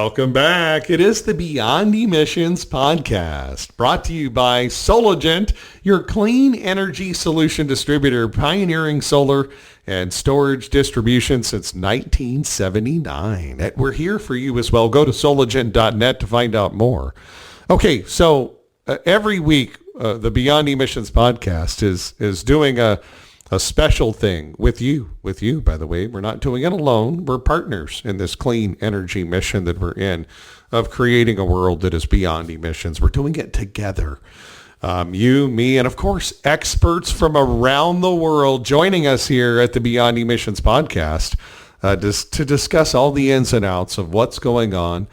Welcome back. It is the Beyond Emissions podcast, brought to you by Solagent, your clean energy solution distributor, pioneering solar and storage distribution since 1979. And we're here for you as well. Go to solagent.net to find out more. Okay, so every week, the Beyond Emissions podcast is doing a special thing with you, by the way. We're not doing it alone. We're partners in this clean energy mission that we're in of creating a world that is beyond emissions. We're doing it together. You, me, and of course, experts from around the world joining us here at the Beyond Emissions podcast to discuss all the ins and outs of what's going on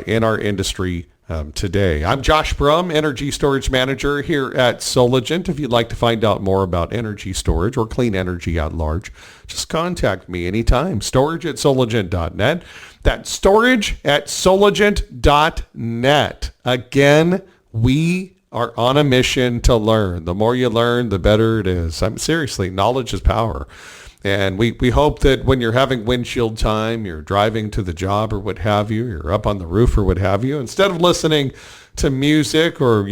in our industry today. I'm Josh Brum, Energy Storage Manager here at Solagent. If you'd like to find out more about energy storage or clean energy at large, just contact me anytime. Storage@solagent.net. That's storage@solagent.net. Again, we are on a mission to learn. The more you learn, the better it is. Seriously, knowledge is power. And we hope that when you're having windshield time, you're driving to the job or what have you, you're up on the roof or what have you, instead of listening to music or,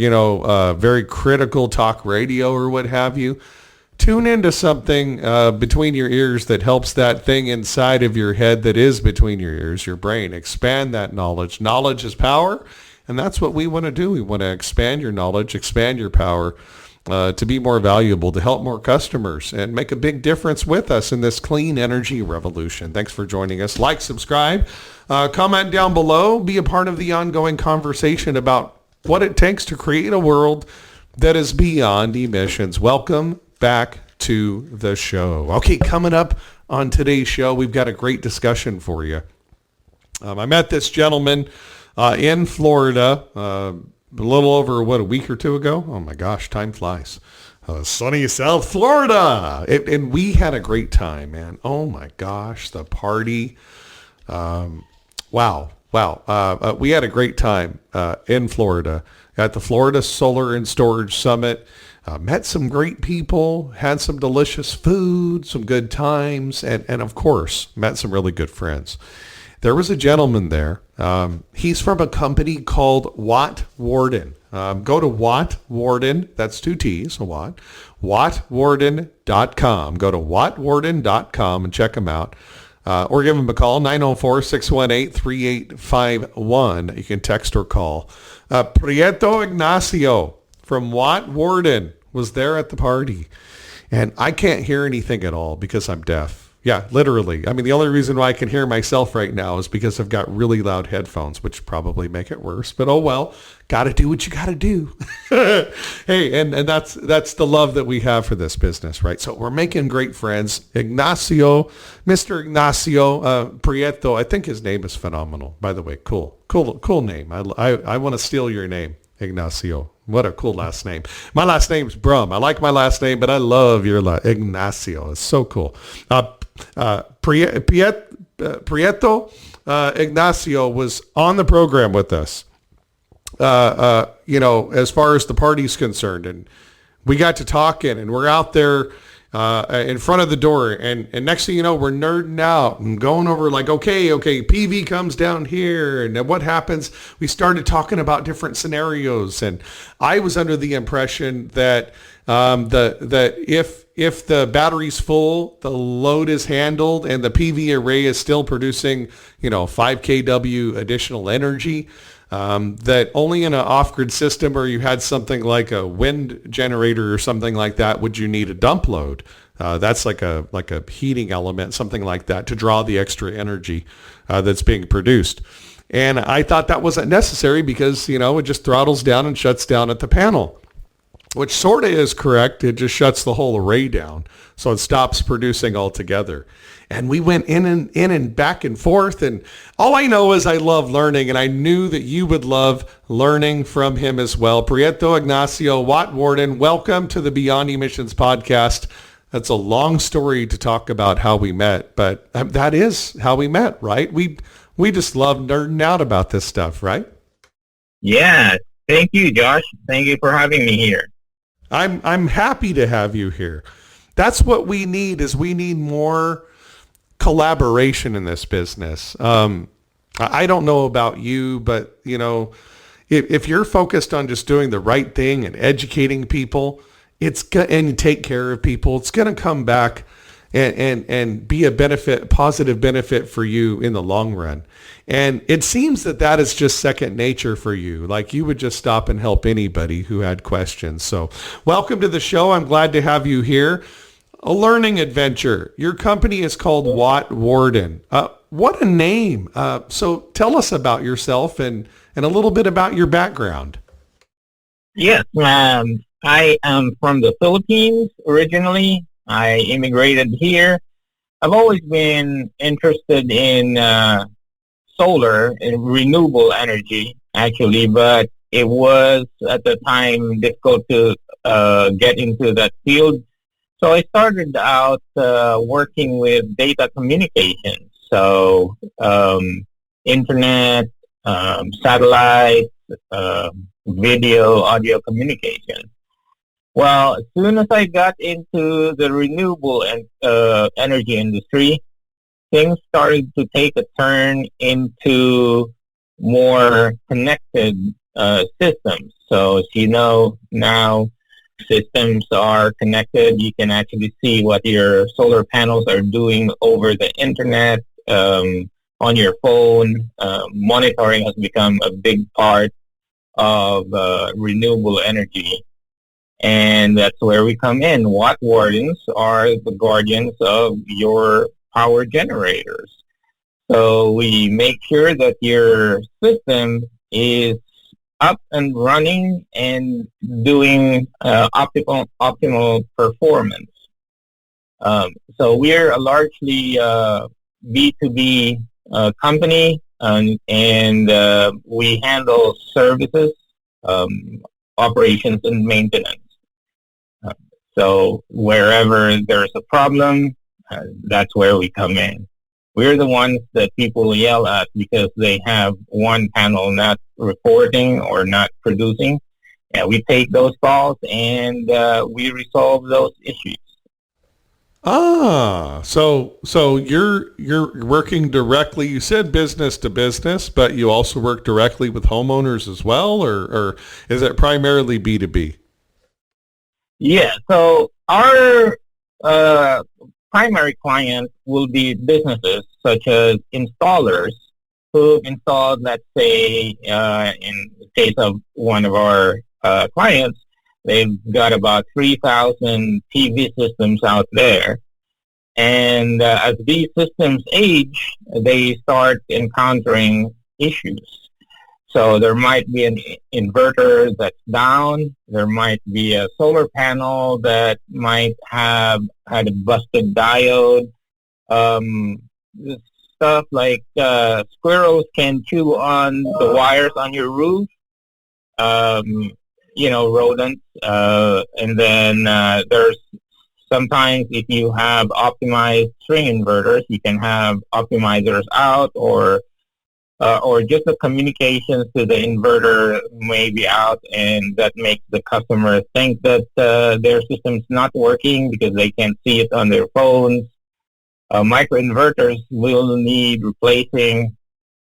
very critical talk radio or what have you, tune into something between your ears that helps that thing inside of your head that is between your ears, your brain. Expand that knowledge. Knowledge is power, and that's what we want to do. We want to expand your knowledge, expand your power, to be more valuable, to help more customers, and make a big difference with us in this clean energy revolution. Thanks for joining us. Like, subscribe, comment down below, be a part of the ongoing conversation about what it takes to create a world that is beyond emissions. Welcome back to the show. Okay, coming up on today's show, we've got a great discussion for you. I met this gentleman in Florida, a little over, a week or two ago? Oh my gosh, time flies. Sunny South Florida. And we had a great time, man. Oh my gosh, the party. Wow. We had a great time in Florida at the Florida Solar and Storage Summit. Met some great people, had some delicious food, some good times, and of course, met some really good friends. There was a gentleman there. He's from a company called Watt Warden. Go to Watt Warden. That's 2 T's, a Watt. WattWarden.com. Go to WattWarden.com and check him out. Or give him a call, 904-618-3851. You can text or call. Pietro Ignacio from Watt Warden was there at the party. And I can't hear anything at all because I'm deaf. Yeah, literally. I mean, the only reason why I can hear myself right now is because I've got really loud headphones, which probably make it worse. But oh well, got to do what you got to do. Hey, and that's the love that we have for this business, right? So we're making great friends. Ignacio, Mr. Ignacio Prieto, I think his name is phenomenal. By the way, cool name. I want to steal your name, Ignacio. What a cool last name. My last name's Brum. I like my last name, but I love your Ignacio. It's so cool. Prieto Ignacio was on the program with us, as far as the party's concerned. And we got to talking, and we're out there in front of the door. And next thing you know, we're nerding out and going over like, okay, PV comes down here. And then what happens? We started talking about different scenarios. And I was under the impression that if the battery's full, the load is handled, and the PV array is still producing, 5 kW additional energy, that only in an off-grid system, or you had something like a wind generator or something like that, would you need a dump load. That's like a heating element, something like that, to draw the extra energy that's being produced. And I thought that wasn't necessary because, it just throttles down and shuts down at the panel, which sort of is correct. It just shuts the whole array down, so it stops producing altogether. And we went in and back and forth, and all I know is I love learning, and I knew that you would love learning from him as well. Pietro Ignacio, Watt Warden, welcome to the Beyond Emissions podcast. That's a long story to talk about how we met, but that is how we met, right? We just love nerding out about this stuff, right? Yeah. Thank you, Josh. Thank you for having me here. I'm happy to have you here. That's what we need, is we need more collaboration in this business. I don't know about you, but if you're focused on just doing the right thing and educating people, and take care of people, it's going to come back and be a positive benefit for you in the long run. And it seems that is just second nature for you. Like you would just stop and help anybody who had questions. So welcome to the show. I'm glad to have you here. A learning adventure. Your company is called Watt Warden. What a name. So tell us about yourself and a little bit about your background. Yes, I am from the Philippines originally. I immigrated here. I've always been interested in solar and renewable energy, actually, but it was at the time difficult to get into that field. So I started out working with data communications, so internet, satellite, video, audio communication. Well, as soon as I got into the renewable energy industry, things started to take a turn into more connected systems. So as you know, now systems are connected. You can actually see what your solar panels are doing over the internet, on your phone. Monitoring has become a big part of renewable energy. And that's where we come in. Watt Wardens are the guardians of your power generators. So we make sure that your system is up and running and doing optimal performance. So we're a largely B2B company, and we handle services, operations, and maintenance. So wherever there's a problem, that's where we come in. We're the ones that people yell at because they have one panel not reporting or not producing. And we take those calls and we resolve those issues. So you're working directly. You said business to business, but you also work directly with homeowners as well, or is it primarily B2B? Yeah, so our primary clients will be businesses such as installers who installed, let's say, in the case of one of our clients, they've got about 3,000 PV systems out there. And as these systems age, they start encountering issues. So there might be an inverter that's down. There might be a solar panel that might have had a busted diode. Stuff like squirrels can chew on the wires on your roof. Rodents. And then there's sometimes if you have optimized string inverters, you can have optimizers out or just the communications to the inverter may be out, and that makes the customer think that their system's not working because they can't see it on their phones. Microinverters will need replacing.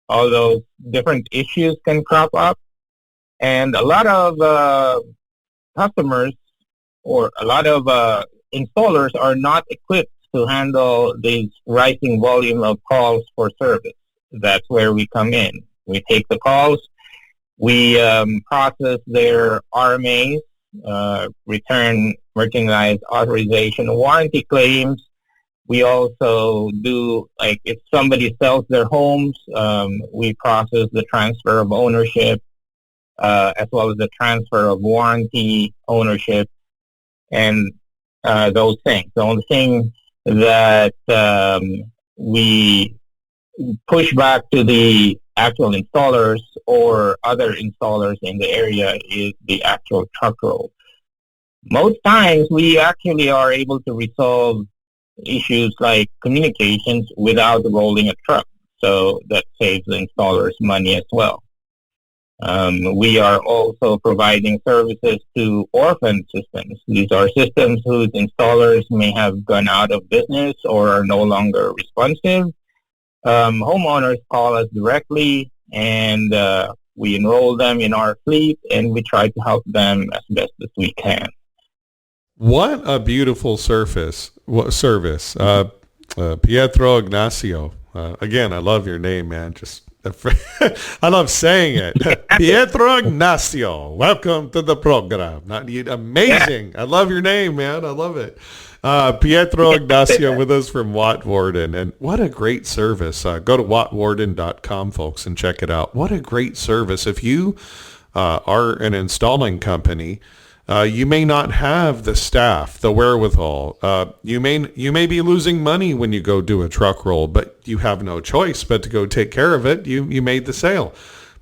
All those different issues can crop up. And a lot of customers or a lot of installers are not equipped to handle this rising volume of calls for service. That's where we come in. We take the calls, we process their RMAs, return merchandise authorization warranty claims. We also do, like if somebody sells their homes, we process the transfer of ownership, as well as the transfer of warranty ownership and those things. The only thing that we push back to the actual installers or other installers in the area is the actual truck roll. Most times we actually are able to resolve issues like communications without rolling a truck, so that saves the installers money as well. We are also providing services to orphan systems. These are systems whose installers may have gone out of business or are no longer responsive. homeowners call us directly, and we enroll them in our fleet, and we try to help them as best as we can. What a beautiful service. Pietro Ignacio. Again, I love your name, man. I love saying it. Pietro Ignacio, welcome to the program. Amazing. I love your name, man. I love it. Pietro Ignacio with us from Watt Warden. And what a great service. Go to wattwarden.com, folks, and check it out. What a great service. If you are an installing company, you may not have the staff, the wherewithal. You may be losing money when you go do a truck roll, but you have no choice but to go take care of it. You made the sale.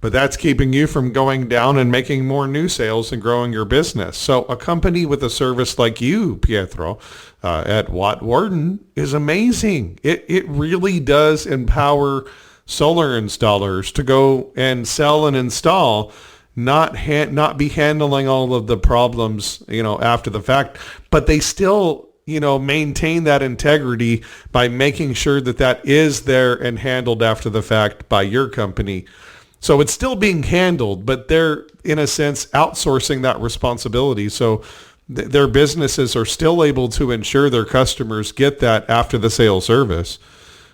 But that's keeping you from going down and making more new sales and growing your business. So a company with a service like you, Pietro, at Watt Warden is amazing. It really does empower solar installers to go and sell and install, not be handling all of the problems, after the fact, but they still, maintain that integrity by making sure that is there and handled after the fact by your company. So it's still being handled, but they're, in a sense, outsourcing that responsibility. So their businesses are still able to ensure their customers get that after the sale service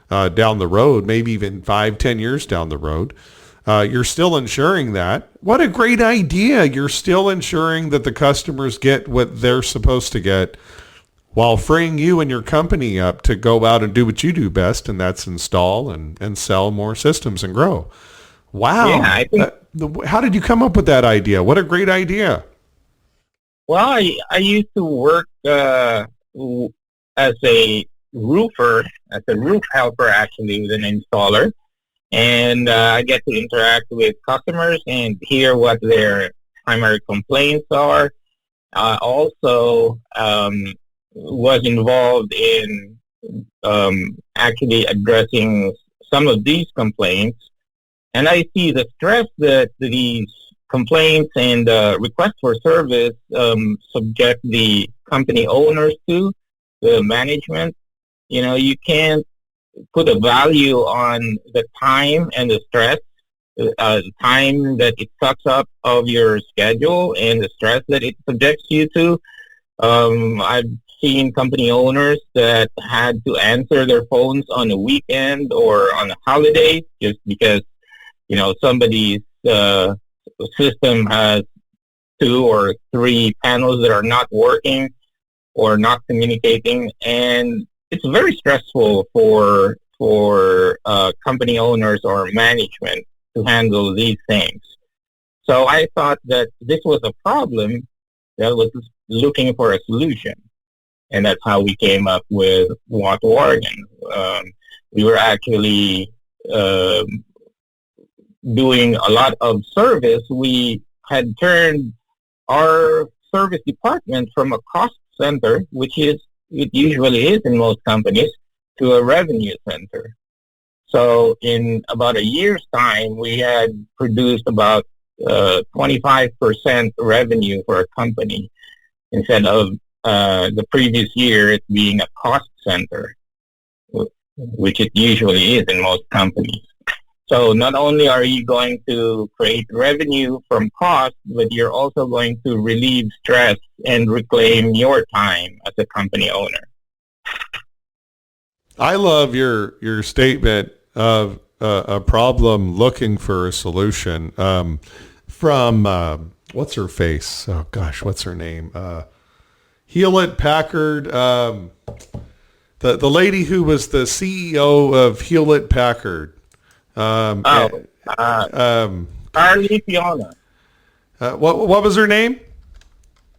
down the road, maybe even 5-10 years down the road. You're still ensuring that. What a great idea. You're still ensuring that the customers get what they're supposed to get while freeing you and your company up to go out and do what you do best, and that's install and sell more systems and grow. Wow. Yeah, I think, how did you come up with that idea? What a great idea. well, I used to work as a roofer, as a roof helper, actually, with an installer. And I get to interact with customers and hear what their primary complaints are. I also was involved in actually addressing some of these complaints. And I see the stress that these complaints and requests for service subject the company owners to, the management. You can't put a value on the time and the stress, time that it sucks up of your schedule and the stress that it subjects you to. I've seen company owners that had to answer their phones on a weekend or on a holiday just because, somebody's system has 2 or 3 panels that are not working or not communicating, and it's very stressful for company owners or management to handle these things. So I thought that this was a problem that was looking for a solution, and that's how we came up with Watt Warden. We were actually doing a lot of service. We had turned our service department from a cost center, which it usually is in most companies, to a revenue center. So in about a year's time, we had produced about 25% revenue for a company instead of the previous year it being a cost center, which it usually is in most companies. So not only are you going to create revenue from cost, but you're also going to relieve stress and reclaim your time as a company owner. I love your statement of a problem looking for a solution. From what's her face? Oh gosh, what's her name? Hewlett Packard. The lady who was the CEO of Hewlett Packard. Carly Fiona. What was her name?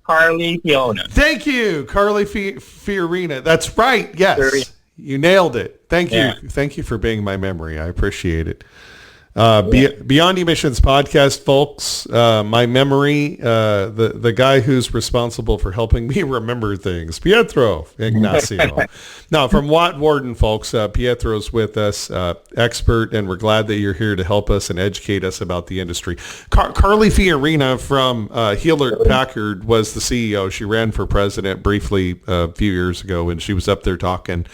Carly Fiona. Thank you, Carly Fiorina. That's right. Yes, you nailed it. Thank you. Yeah. Thank you for being my memory. I appreciate it. Beyond Emissions podcast, folks. My memory, the guy who's responsible for helping me remember things, Pietro Ignacio. Now, from Watt Warden, folks, Pietro's with us, expert, and we're glad that you're here to help us and educate us about the industry. Carly Fiorina from Hewlett Packard was the CEO. She ran for president briefly a few years ago, and she was up there talking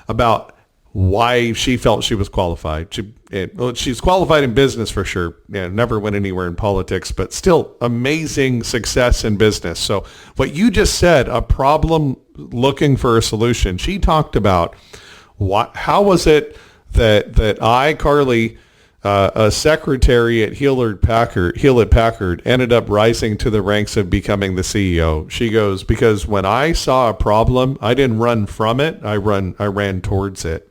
about why she felt she was qualified. She's qualified in business for sure. Yeah, never went anywhere in politics, but still amazing success in business. So what you just said, a problem looking for a solution. She talked about how was it that Carly, a secretary at Hewlett Packard, ended up rising to the ranks of becoming the CEO. She goes, because when I saw a problem, I didn't run from it. I ran towards it.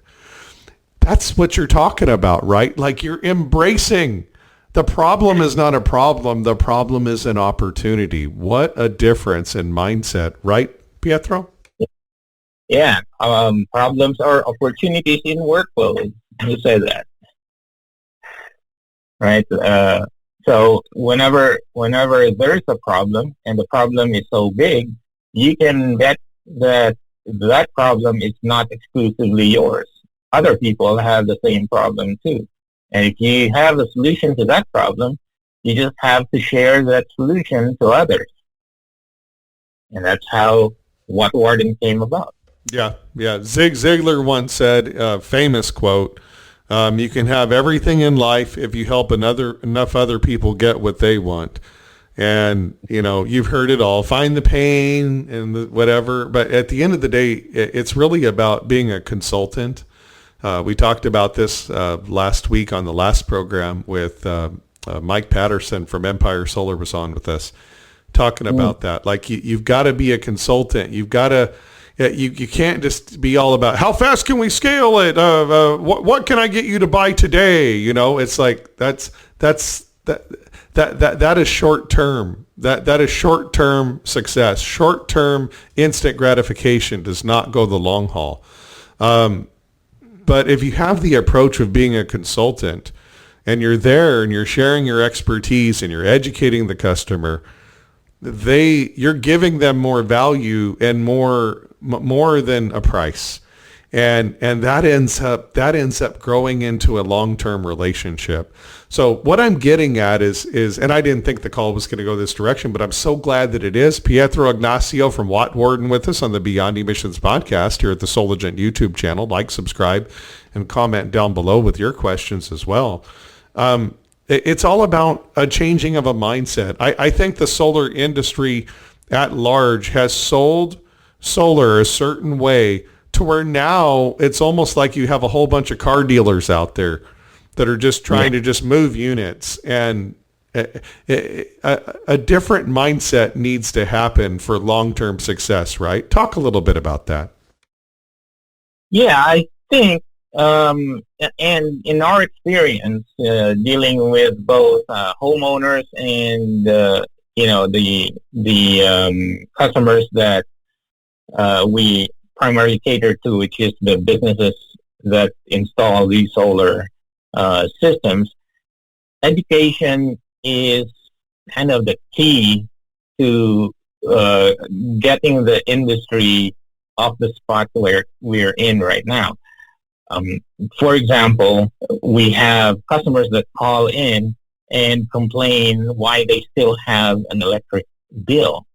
That's what you're talking about, right? Like you're embracing. The problem is not a problem. The problem is an opportunity. What a difference in mindset, right, Pietro? Yeah. Problems are opportunities in workflows. You say that, right? So whenever there is a problem and the problem is so big, you can bet that problem is not exclusively yours. Other people have the same problem too. And if you have a solution to that problem, you just have to share that solution to others. And that's how Watt Warden came about. Yeah. Zig Ziglar once said, famous quote, you can have everything in life if you help enough other people get what they want. And, you've heard it all. Find the pain and whatever. But at the end of the day, it's really about being a consultant. We talked about this last week on the last program with Mike Patterson from Empire Solar was on with us talking about that. Like you've got to be a consultant. You've got to, you can't just be all about how fast can we scale it? What can I get you to buy today? It's like that is short term. That is short term success. Short term instant gratification does not go the long haul. But if you have the approach of being a consultant and you're there and you're sharing your expertise and you're educating the customer, you're giving them more value and more than a price. And that ends up growing into a long-term relationship. So what I'm getting at is, and I didn't think the call was going to go this direction, but I'm so glad that it is. Pietro Ignacio from Watt Warden with us on the Beyond Emissions podcast here at the Solagent YouTube channel. Like, subscribe, and comment down below with your questions as well. It's all about a changing of a mindset. I think the solar industry at large has sold solar a certain way to where now it's almost like you have a whole bunch of car dealers out there that are just trying to just move units, and a different mindset needs to happen for long-term success, right? Talk a little bit about that. Yeah, I think, and in our experience dealing with both homeowners and the customers that we primarily cater to, which is the businesses that install these solar systems, education is kind of the key to getting the industry off the spot where we're in right now. For example, we have customers that call in and complain why they still have an electric bill.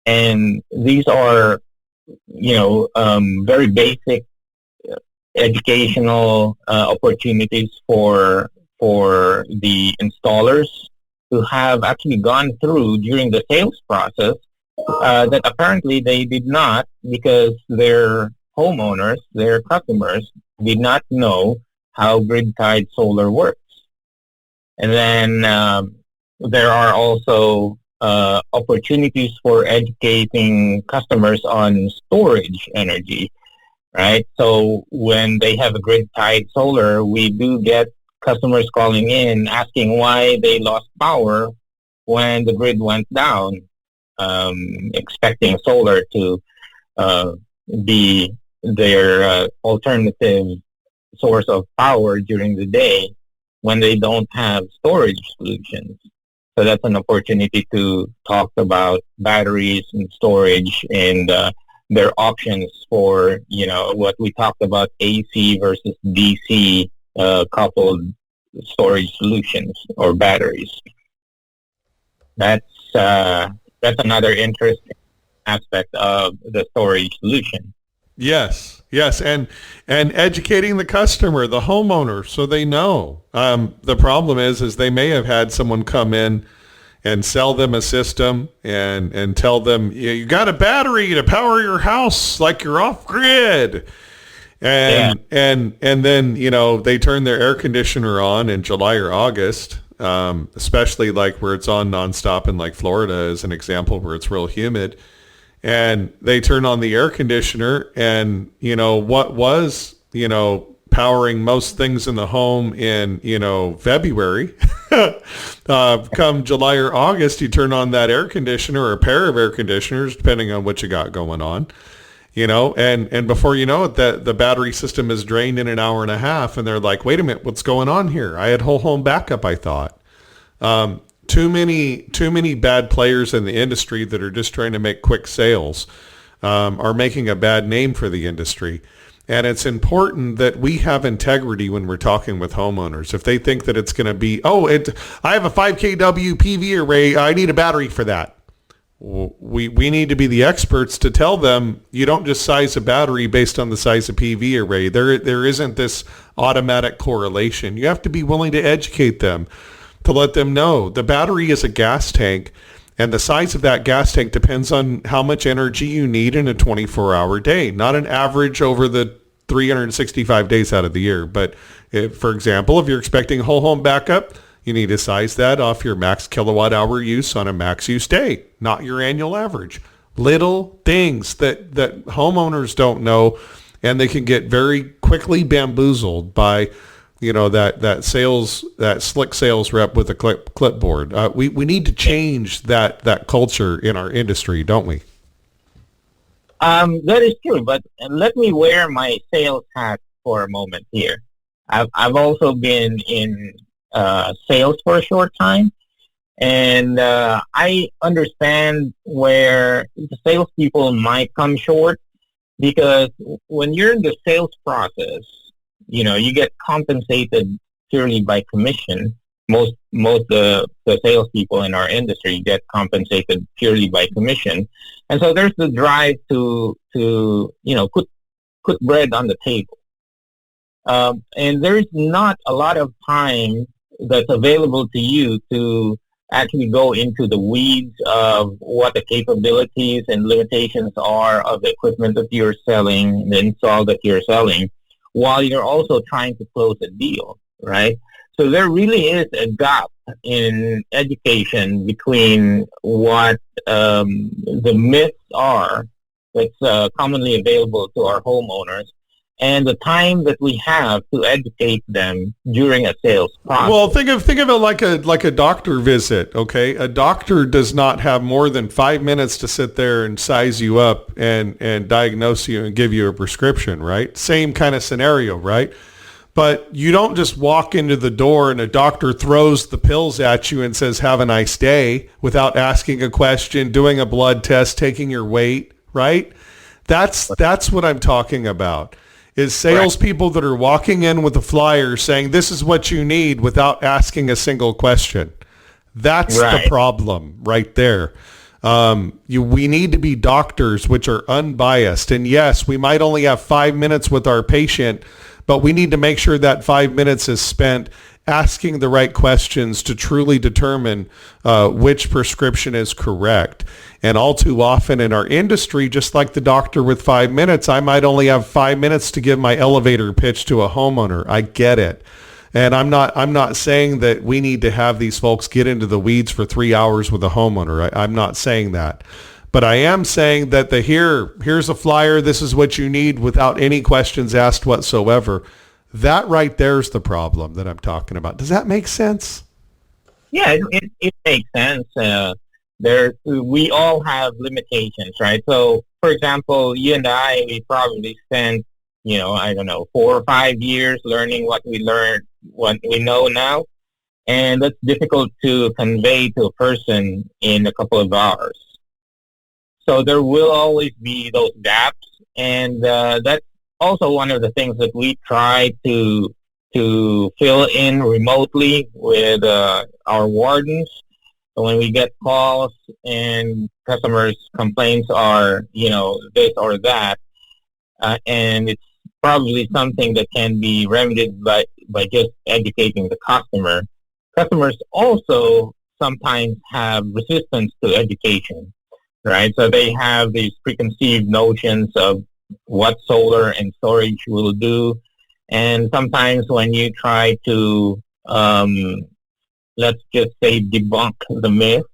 And these are, very basic educational opportunities for the installers who have actually gone through during the sales process that apparently they did not, because their homeowners, their customers, did not know how grid-tied solar works. And then there are also opportunities for educating customers on storage energy, right? So when they have a grid-tied solar, we do get customers calling in asking why they lost power when the grid went down, expecting solar to be their alternative source of power during the day when they don't have storage solutions. So that's an opportunity to talk about batteries and storage and their options for, what we talked about, AC versus DC coupled storage solutions or batteries. That's another interesting aspect of the storage solution. Yes, and educating the customer, the homeowner, so they know. The problem is they may have had someone come in and sell them a system and tell them, you got a battery to power your house like you're off grid. And then, they turn their air conditioner on in July or August, especially like where it's on nonstop in like Florida as an example where it's real humid. And they turn on the air conditioner and, what was, powering most things in the home in, February, come July or August, you turn on that air conditioner or a pair of air conditioners, depending on what you got going on, and before you know it, the battery system is drained in an hour and a half. And they're like, wait a minute, what's going on here? I had whole home backup, I thought. Too many bad players in the industry that are just trying to make quick sales are making a bad name for the industry. And it's important that we have integrity when we're talking with homeowners. If they think that it's going to be, I have a 5 kW PV array, I need a battery for that. We need to be the experts to tell them you don't just size a battery based on the size of PV array. There isn't this automatic correlation. You have to be willing to educate them, to let them know the battery is a gas tank, and the size of that gas tank depends on how much energy you need in a 24-hour day, not an average over the 365 days out of the year. But for example, if you're expecting whole home backup, you need to size that off your max kilowatt hour use on a max use day, not your annual average. Little things that homeowners don't know, and they can get very quickly bamboozled by that slick sales rep with a clipboard. We need to change that culture in our industry, don't we? That is true, but let me wear my sales hat for a moment here. I've also been in sales for a short time, and I understand where the salespeople might come short, because when you're in the sales process, you get compensated purely by commission. Most the salespeople in our industry get compensated purely by commission, and so there's the drive to put bread on the table. And there's not a lot of time that's available to you to actually go into the weeds of what the capabilities and limitations are of the equipment that you're selling, the install that you're selling, while you're also trying to close a deal, right? So there really is a gap in education between what the myths are that's commonly available to our homeowners and the time that we have to educate them during a sales process. Well, think of it like a doctor visit, okay? A doctor does not have more than 5 minutes to sit there and size you up and diagnose you and give you a prescription, right? Same kind of scenario, right? But you don't just walk into the door and a doctor throws the pills at you and says, have a nice day, without asking a question, doing a blood test, taking your weight, right? That's what I'm talking about. Is salespeople that are walking in with a flyer saying, this is what you need, without asking a single question. That's the problem right there. We need to be doctors which are unbiased. And yes, we might only have 5 minutes with our patient, but we need to make sure that 5 minutes is spent asking the right questions to truly determine which prescription is correct. And all too often in our industry, just like the doctor with 5 minutes, I might only have 5 minutes to give my elevator pitch to a homeowner. I get it. And I'm not saying that we need to have these folks get into the weeds for 3 hours with a homeowner. I'm not saying that. But I am saying that here's a flyer, this is what you need, without any questions asked whatsoever. That right there is the problem that I'm talking about. Does that make sense? Yeah, it makes sense. We all have limitations, right? So, for example, you and I, we probably spent, 4 or 5 years learning what we know now. And that's difficult to convey to a person in a couple of hours. So there will always be those gaps. And that's also one of the things that we try to fill in remotely with our wardens. So when we get calls and customers' complaints are, this or that, and it's probably something that can be remedied by just educating the customer. Customers also sometimes have resistance to education, right? So they have these preconceived notions of what solar and storage will do. And sometimes when you try to, let's just say, debunk the myth,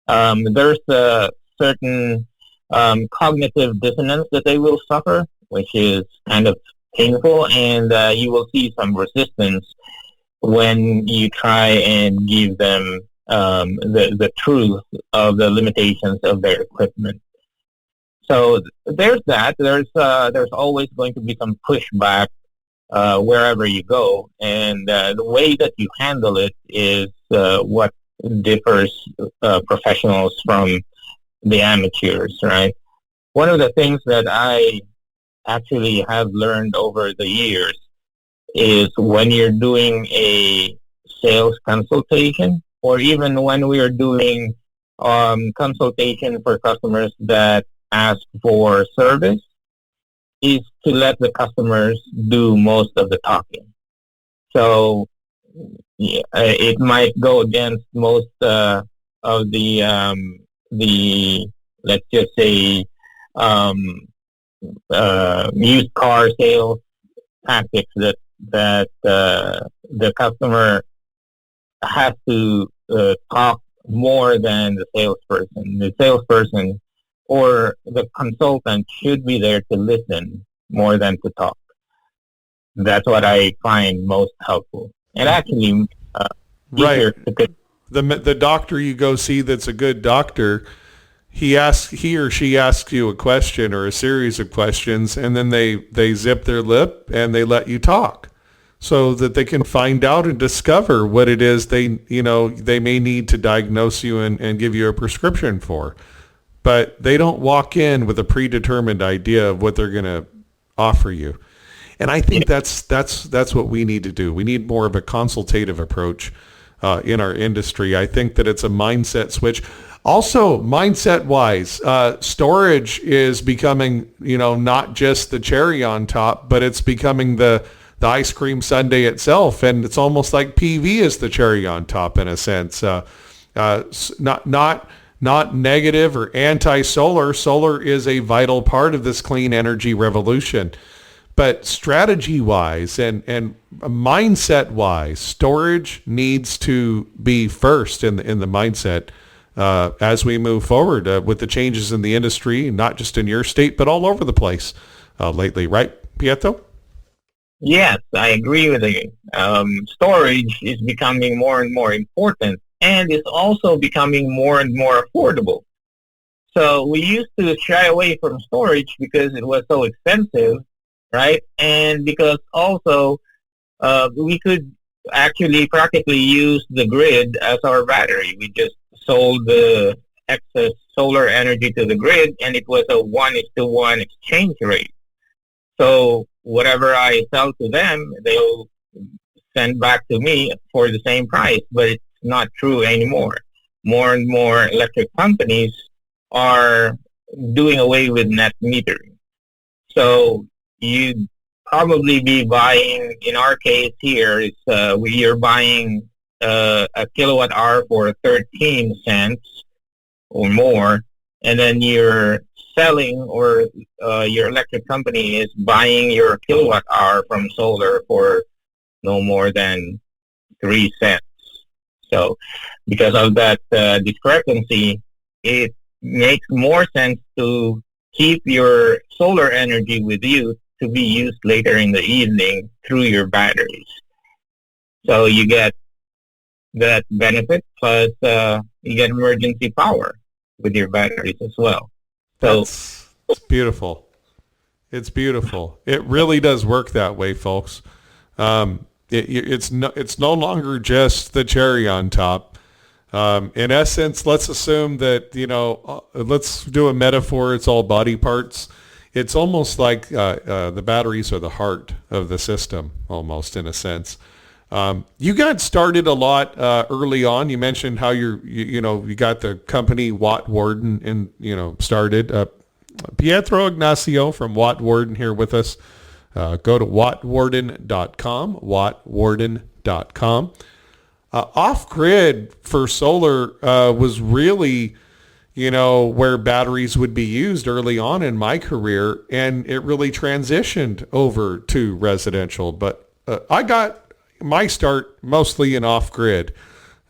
there's a certain cognitive dissonance that they will suffer, which is kind of painful, and you will see some resistance when you try and give them the truth of the limitations of their equipment. So there's that. There's always going to be some pushback wherever you go, and the way that you handle it is what differs professionals from the amateurs, right? One of the things that I actually have learned over the years is when you're doing a sales consultation, or even when we are doing consultation for customers that ask for service, is to let the customers do most of the talking. So yeah, it might go against most of the let's just say used car sales tactics that the customer has to talk more than the salesperson. The salesperson or the consultant should be there to listen more than to talk. That's what I find most helpful, and actually easier Right. to. The doctor you go see that's a good doctor, he or she asks you a question or a series of questions, and then they zip their lip and they let you talk so that they can find out and discover what it is they may need to diagnose you and give you a prescription for. But they don't walk in with a predetermined idea of what they're going to offer you. And I think that's what we need to do. We need more of a consultative approach in our industry. I think that it's a mindset switch. Also, mindset-wise, storage is becoming, not just the cherry on top, but it's becoming the ice cream sundae itself, and it's almost like PV is the cherry on top in a sense. Not negative or anti-solar. Solar is a vital part of this clean energy revolution. But strategy-wise and mindset-wise, storage needs to be first in the mindset as we move forward with the changes in the industry, not just in your state, but all over the place lately. Right, Pietro? Yes, I agree with you. Storage is becoming more and more important, and it's also becoming more and more affordable. So we used to shy away from storage because it was so expensive, right? And because also we could actually practically use the grid as our battery. We just sold the excess solar energy to the grid, and it was a 1:1 exchange rate. So whatever I sell to them, they'll send back to me for the same price, but it's not true anymore. More and more electric companies are doing away with net metering. So you'd probably be buying, in our case here, you're buying a kilowatt hour for 13 cents or more, and then you're selling, or your electric company is buying your kilowatt hour from solar for no more than 3 cents. So because of that discrepancy, it makes more sense to keep your solar energy with you to be used later in the evening through your batteries. So you get that benefit, plus you get emergency power with your batteries as well. So It's beautiful. It's beautiful. It really does work that way, folks. It's no longer just the cherry on top. In essence, let's assume that, let's do a metaphor. It's all body parts. It's almost like the batteries are the heart of the system, almost in a sense. You got started a lot early on. You mentioned how you got the company Watt Warden and started. Pietro Ignacio from Watt Warden here with us. Go to wattwarden.com, wattwarden.com. Off-grid for solar was really, where batteries would be used early on in my career, and it really transitioned over to residential. But I got my start mostly in off-grid,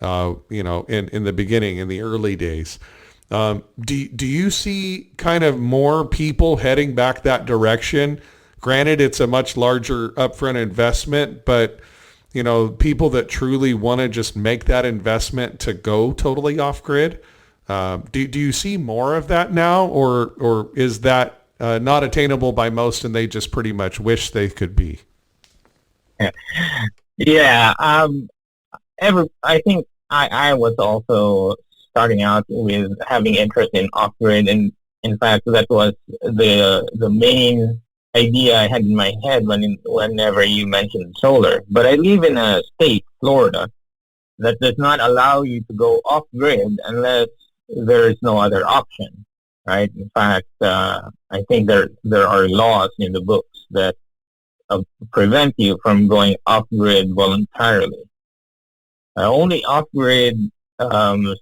in the beginning, in the early days. Do you see kind of more people heading back that direction? Granted, it's a much larger upfront investment, but people that truly want to just make that investment to go totally off grid. Do you see more of that now, or is that not attainable by most, and they just pretty much wish they could be? Yeah. I think I was also starting out with having interest in off grid, and in fact, that was the main idea I had in my head whenever you mentioned solar. But I live in a state, Florida, that does not allow you to go off grid unless there is no other option, right? In fact, I think there are laws in the books that prevent you from going off grid voluntarily. Only off grid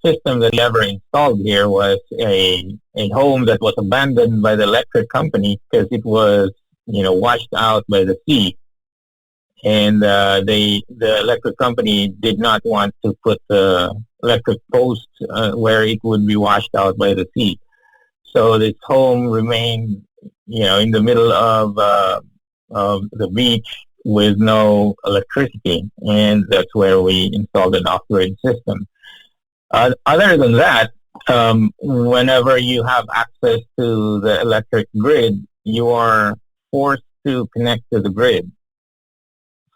system that we ever installed here was a home that was abandoned by the electric company because it was, washed out by the sea. And the electric company did not want to put the electric post where it would be washed out by the sea. So this home remained, in the middle of the beach with no electricity. And that's where we installed an off-grid system. Other than that, whenever you have access to the electric grid, you are forced to connect to the grid.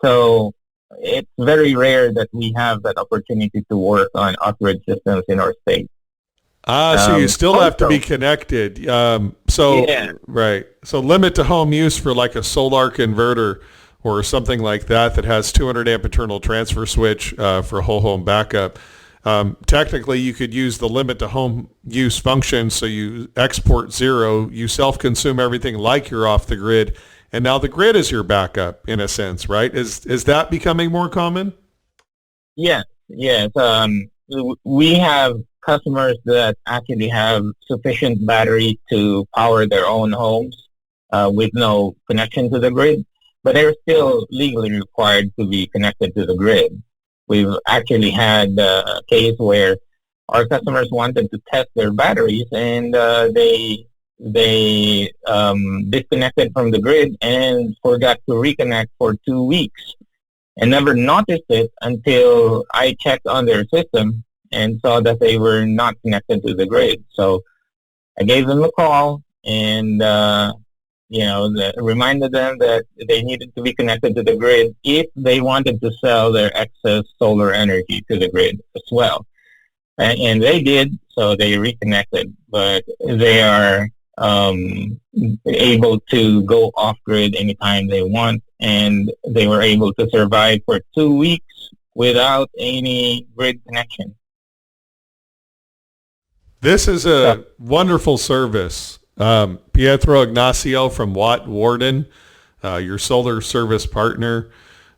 So it's very rare that we have that opportunity to work on off-grid systems in our state. So you still have to be connected. Yeah. Right. So limit to home use for like a solar converter or something like that has 200 amp internal transfer switch for whole home backup. Technically, you could use the limit to home use function, so you export zero, you self-consume everything like you're off the grid, and now the grid is your backup in a sense, right? Is that becoming more common? Yes. We have customers that actually have sufficient battery to power their own homes with no connection to the grid, but they're still legally required to be connected to the grid. We've actually had a case where our customers wanted to test their batteries, and they disconnected from the grid and forgot to reconnect for 2 weeks and never noticed it until I checked on their system and saw that they were not connected to the grid. So I gave them a call and reminded them that they needed to be connected to the grid if they wanted to sell their excess solar energy to the grid as well. And they did, so they reconnected, but they are able to go off-grid anytime they want, and they were able to survive for 2 weeks without any grid connection. This is a wonderful service. Pietro Ignacio from Watt Warden, your solar service partner.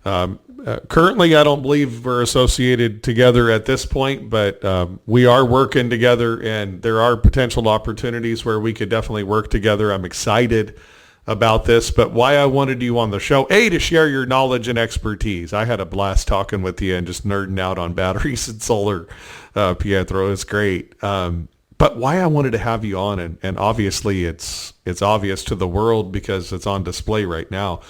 Currently, I don't believe we're associated together at this point, but we are working together, and there are potential opportunities where we could definitely work together. I'm excited about this, but why I wanted you on the show, to share your knowledge and expertise. I had a blast talking with you and just nerding out on batteries and solar, Pietro. It's great. But why I wanted to have you on, and obviously it's obvious to the world because it's on display right now,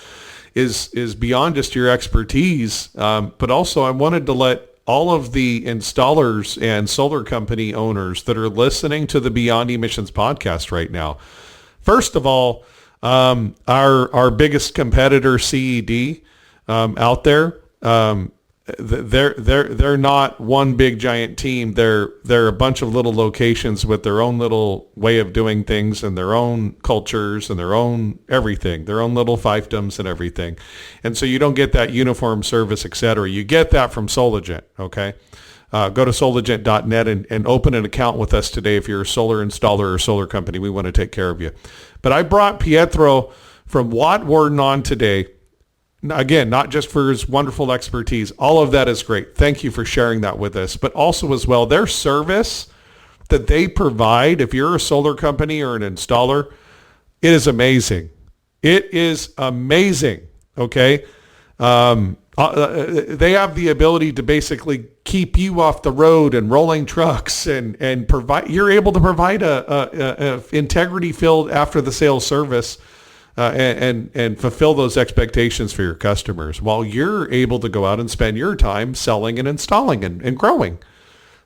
is beyond just your expertise, but also I wanted to let all of the installers and solar company owners that are listening to the Beyond Emissions podcast right now. First of all, our biggest competitor, CED, out there, they're not one big giant team. They're a bunch of little locations with their own little way of doing things and their own cultures and their own everything, their own little fiefdoms and everything. And so you don't get that uniform service, et cetera. You get that from Solagent, okay? go to solagent.net and open an account with us today if you're a solar installer or solar company. We want to take care of you. But I brought Pietro from Watt Warden on today. Again, not just for his wonderful expertise. All of that is great. Thank you for sharing that with us. But also as well, their service that they provide, if you're a solar company or an installer, it is amazing. It is amazing. Okay. They have the ability to basically keep you off the road and rolling trucks and provide, you're able to provide a integrity filled after the sales service and fulfill those expectations for your customers while you're able to go out and spend your time selling and installing and growing.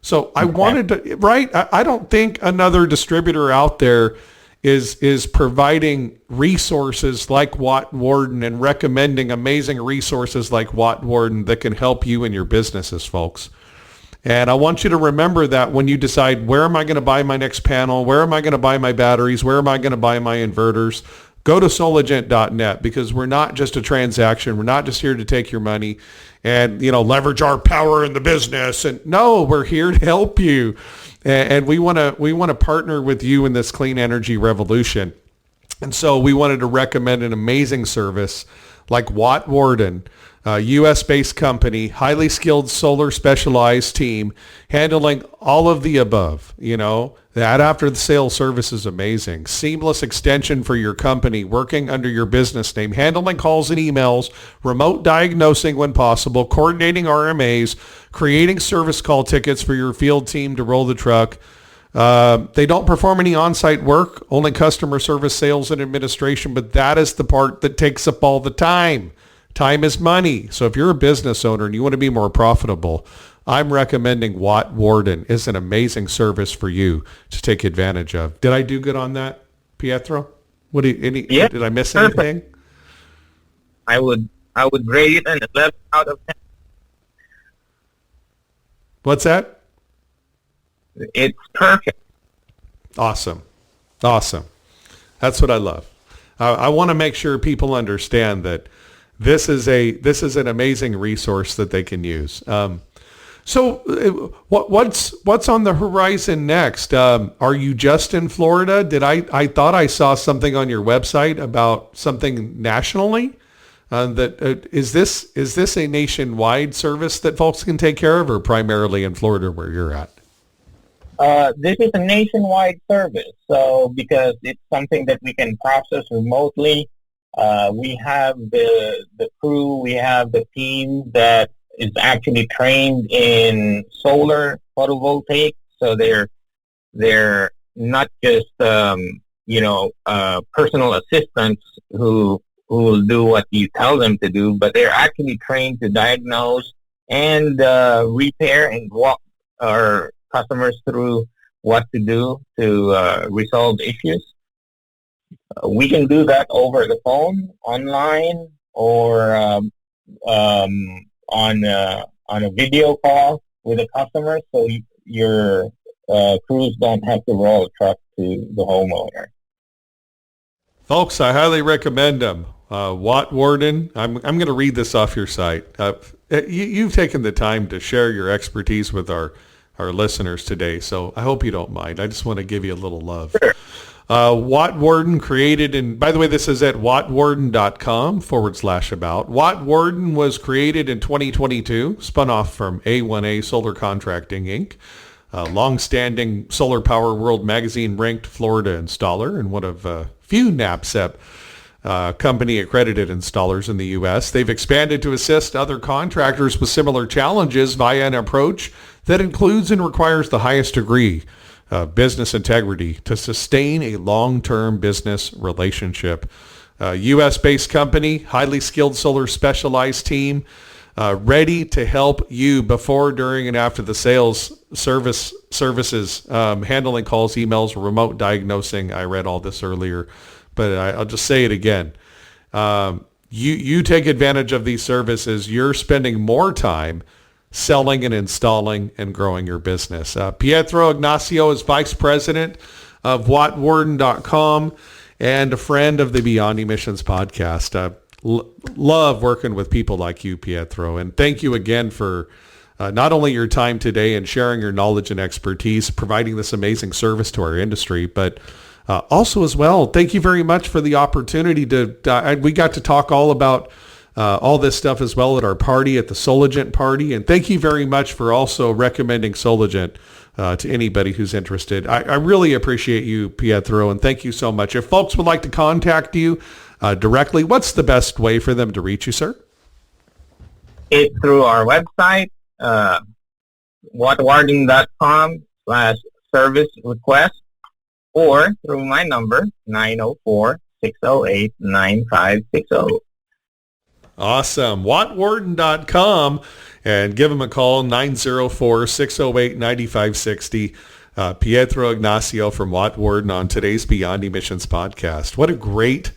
So I wanted to, right? I don't think another distributor out there is providing resources like Watt Warden and recommending amazing resources like Watt Warden that can help you in your businesses, folks. And I want you to remember that when you decide, where am I going to buy my next panel? Where am I going to buy my batteries? Where am I going to buy my inverters? Go to solagent.net, because we're not just a transaction. We're not just here to take your money and, leverage our power in the business. And no, we're here to help you. And we want to partner with you in this clean energy revolution. And so we wanted to recommend an amazing service like Watt Warden, a U.S.-based company, highly skilled solar specialized team, handling all of the above. That after the sale service is amazing. Seamless extension for your company, working under your business name, handling calls and emails, remote diagnosing when possible, coordinating RMAs, creating service call tickets for your field team to roll the truck. They don't perform any on-site work, only customer service, sales, and administration, but that is the part that takes up all the time. Time is money. So if you're a business owner and you want to be more profitable, I'm recommending Watt Warden. Is an amazing service for you to take advantage of. Did I do good on that, Pietro? Did I miss anything? I would rate it an 11 out of 10. What's that? It's perfect. Awesome. That's what I love. I want to make sure people understand that this is an amazing resource that they can use. So what's on the horizon next? Are you just in Florida? I thought I saw something on your website about something nationally. Is this a nationwide service that folks can take care of, or primarily in Florida where you're at? This is a nationwide service, so because it's something that we can process remotely, we have the crew, we have the team that is actually trained in solar photovoltaic, so they're not just personal assistants who will do what you tell them to do, but they're actually trained to diagnose and repair and walk our customers through what to do to resolve issues. We can do that over the phone, online, or on a video call with a customer, so your crews don't have to roll a truck to the homeowner. Folks, I highly recommend them. Watt Warden. I'm going to read this off your site. You've taken the time to share your expertise with our listeners today, so I hope you don't mind. I just want to give you a little love. Sure. Watt Warden created, and by the way, this is at wattwarden.com/about. Watt Warden was created in 2022, spun off from A1A Solar Contracting, Inc., a long-standing Solar Power World magazine ranked Florida installer and one of few NABCEP company accredited installers in the U.S. They've expanded to assist other contractors with similar challenges via an approach that includes and requires the highest degree of business integrity to sustain a long-term business relationship. U.S.-based company, highly skilled solar specialized team, ready to help you before, during, and after the sales services, handling calls, emails, remote diagnosing. I read all this earlier, but I'll just say it again. You take advantage of these services. You're spending more time selling and installing and growing your business. Pietro Ignacio is vice president of wattwarden.com and a friend of the Beyond Emissions podcast. Love working with people like you, Pietro. And thank you again for not only your time today and sharing your knowledge and expertise, providing this amazing service to our industry, but also as well, thank you very much for the opportunity to, we got to talk all about all this stuff as well at our party, at the Solagent party. And thank you very much for also recommending Solagent to anybody who's interested. I really appreciate you, Pietro, and thank you so much. If folks would like to contact you directly, what's the best way for them to reach you, sir? It's through our website, wattwarden.com/service request, or through my number, 904-608-9560. Awesome. wattwarden.com, and give them a call, 904-608-9560. Pietro Ignacio from Watt Warden on today's Beyond Emissions podcast. What a great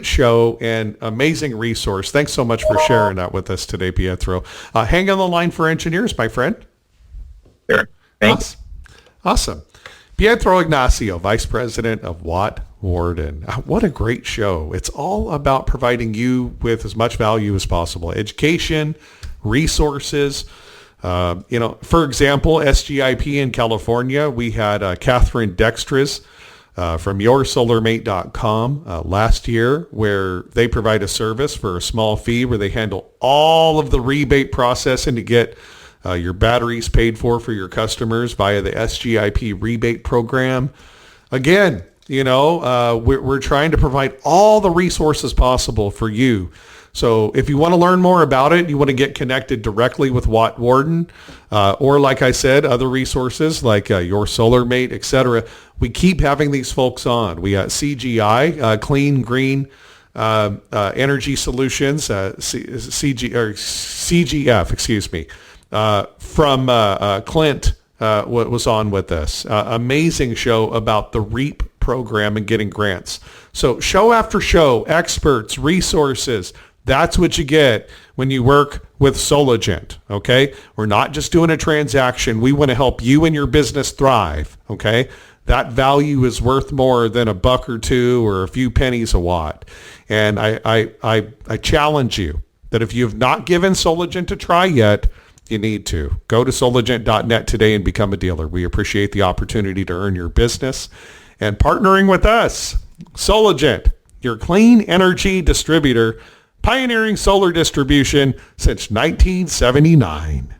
show and amazing resource. Thanks so much for sharing that with us today, Pietro. Hang on the line for engineers, my friend. Sure. Thanks. Awesome. Pietro Ignacio, Vice President of Watt Warden. What a great show. It's all about providing you with as much value as possible. Education, resources. For example, SGIP in California, we had Catherine Dextras from yoursolarmate.com last year, where they provide a service for a small fee where they handle all of the rebate processing to get your batteries paid for your customers via the SGIP rebate program. Again, we're trying to provide all the resources possible for you. So if you want to learn more about it, you want to get connected directly with Watt Warden, or like I said, other resources like Your Solar Mate, etc. We keep having these folks on. We got CGI, Clean Green Energy Solutions, CGF, excuse me, from Clint was on with us. Amazing show about the REAP program and getting grants. So show after show, experts, resources. That's what you get when you work with Solagent, okay? We're not just doing a transaction. We want to help you and your business thrive, okay? That value is worth more than a buck or two or a few pennies a watt. And I challenge you that if you have not given Solagent a try yet, you need to. Go to solagent.net today and become a dealer. We appreciate the opportunity to earn your business. And partnering with us, Solagent, your clean energy distributor, pioneering solar distribution since 1979.